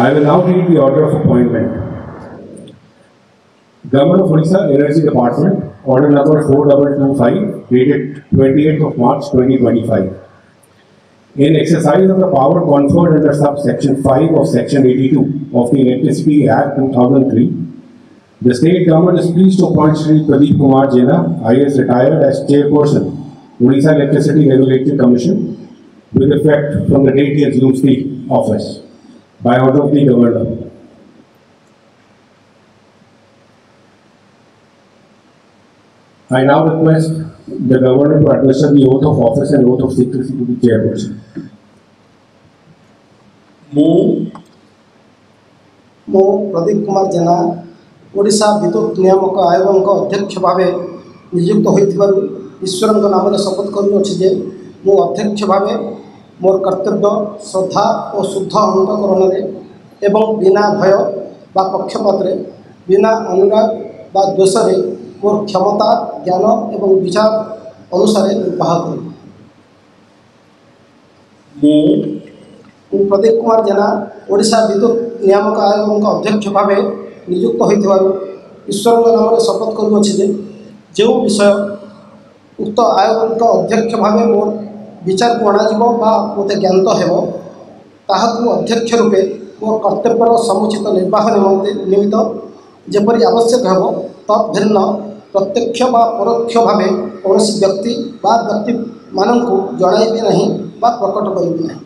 I will now read the order of appointment. Government of Odisha Energy Department, Order number 4225, dated 28th of March 2025. In exercise of the power conferred under subsection 5 of section 82 of the Electricity Act 2003, the state government is pleased to appoint Shri Pradeep Kumar Jena, IAS retired, as chairperson, Odisha Electricity Regulatory Commission, with effect from the date he assumes the office, by order of the governor. I now request the governor to administer the oath of office and oath of secrecy to the chairperson. मो प्रदीप कुमार जेना ओडिशा विद्युत नियामक आयोग अध्यक्ष भाव नियुक्त होइथिबारु ईश्वर नाम शपथ करुछि जे मो अध्यक्ष भाव मोर कर्तव्य श्रद्धा और शुद्ध अंतकरण एवं बिना भय बा पक्षपात बिना अनुराग बा द्वेष मोर क्षमता ज्ञान एवं विचार अनुसार निर्वाह करूँ। प्रदीप कुमार जेना ओडिशा विद्युत नियामक आयोग अध्यक्ष भाव नियुक्त होइथिबारु ईश्वर नाम शपथ करुछि जे जो विषय उक्त आयोग अध्यक्ष भाव मोर विचार को अणाजिबो बा मते ज्ञात हेबो ताहाकु अध्यक्ष रूपे मोर कर्तव्यर समुचित निर्वाह निमित्त जेपरि आवश्यक हेबो तद्भिन्न प्रत्यक्ष बा परोक्ष भाव कौन व्यक्ति बा व्यक्ति मानक जणाइबे नहीं बा प्रकट करिबे नहीं।